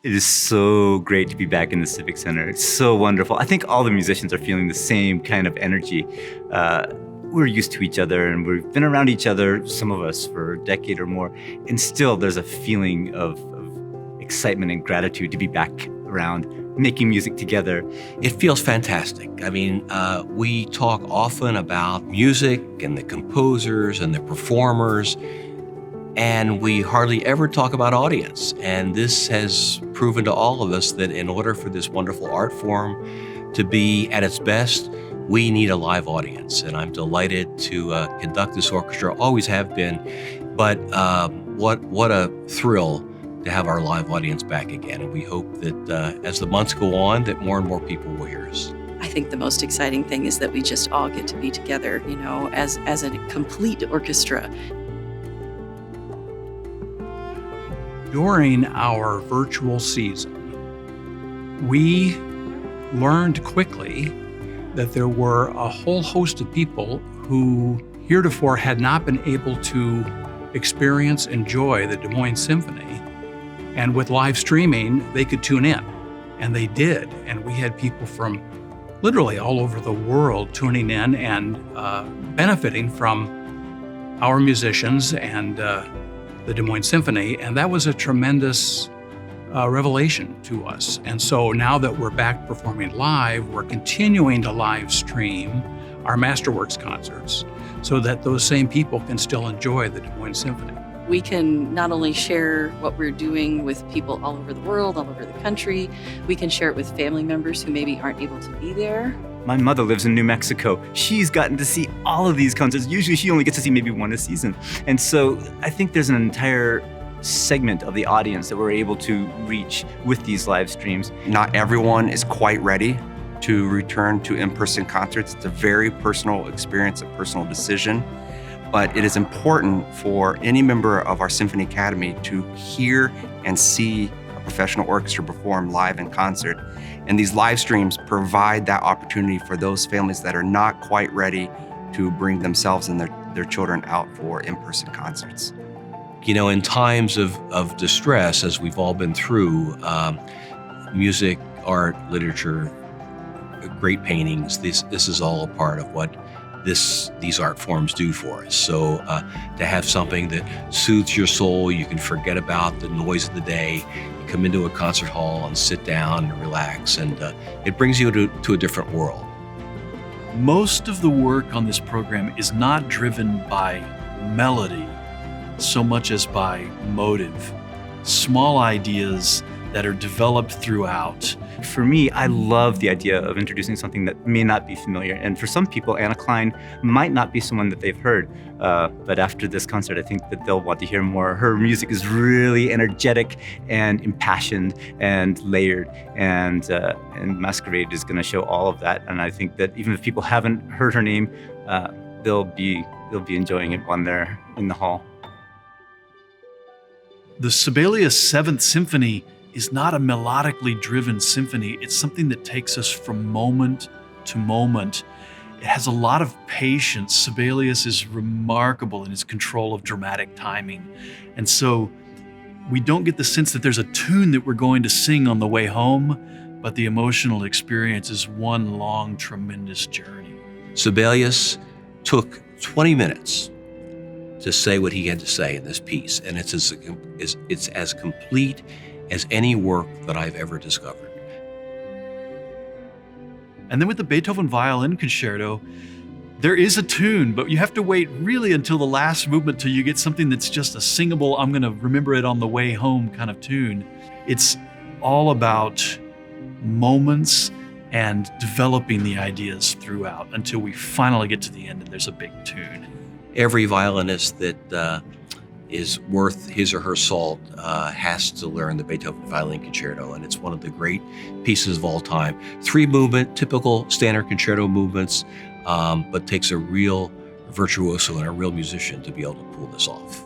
It is so great to be back in the Civic Center. It's so wonderful. I think all the musicians are feeling the same kind of energy. We're used to each other and we've been around each other, some of us, for a decade or more. And still there's a feeling of excitement and gratitude to be back around making music together. It feels fantastic. I mean, we talk often about music and the composers and the performers, and we hardly ever talk about audience. And this has proven to all of us that in order for this wonderful art form to be at its best, we need a live audience. And I'm delighted to conduct this orchestra, always have been. But what a thrill to have our live audience back again. And we hope that as the months go on, that more and more people will hear us. I think the most exciting thing is that we just all get to be together, as a complete orchestra. During our virtual season, we learned quickly that there were a whole host of people who heretofore had not been able to enjoy the Des Moines Symphony. And with live streaming, they could tune in, and they did. And we had people from literally all over the world tuning in and benefiting from our musicians and the Des Moines Symphony, and that was a tremendous revelation to us. And so now that we're back performing live, we're continuing to live stream our Masterworks concerts so that those same people can still enjoy the Des Moines Symphony. We can not only share what we're doing with people all over the world, all over the country, we can share it with family members who maybe aren't able to be there. My mother lives in New Mexico. She's gotten to see all of these concerts. Usually she only gets to see maybe one a season. And so I think there's an entire segment of the audience that we're able to reach with these live streams. Not everyone is quite ready to return to in-person concerts. It's a very personal experience, a personal decision. But it is important for any member of our Symphony Academy to hear and see a professional orchestra perform live in concert. And these live streams provide that opportunity for those families that are not quite ready to bring themselves and their children out for in-person concerts. In times of distress, as we've all been through, music, art, literature, great paintings, this is all a part of what these art forms do for us. So to have something that soothes your soul, you can forget about the noise of the day, you come into a concert hall and sit down and relax, and it brings you to a different world. Most of the work on this program is not driven by melody so much as by motive. Small ideas that are developed throughout. For me, I love the idea of introducing something that may not be familiar. And for some people, Anna Klein might not be someone that they've heard. But after this concert, I think that they'll want to hear more. Her music is really energetic and impassioned and layered. And Masquerade is going to show all of that. And I think that even if people haven't heard her name, they'll be enjoying it when they're in the hall. The Sibelius 7th Symphony is not a melodically driven symphony. It's something that takes us from moment to moment. It has a lot of patience. Sibelius is remarkable in his control of dramatic timing. And so we don't get the sense that there's a tune that we're going to sing on the way home, but the emotional experience is one long, tremendous journey. Sibelius took 20 minutes to say what he had to say in this piece, and it's as complete as any work that I've ever discovered. And then with the Beethoven Violin Concerto, there is a tune, but you have to wait really until the last movement till you get something that's just a singable, I'm gonna remember it on the way home kind of tune. It's all about moments and developing the ideas throughout until we finally get to the end and there's a big tune. Every violinist that is worth his or her salt has to learn the Beethoven Violin Concerto, and it's one of the great pieces of all time. 3-movement, typical standard concerto movements, but takes a real virtuoso and a real musician to be able to pull this off.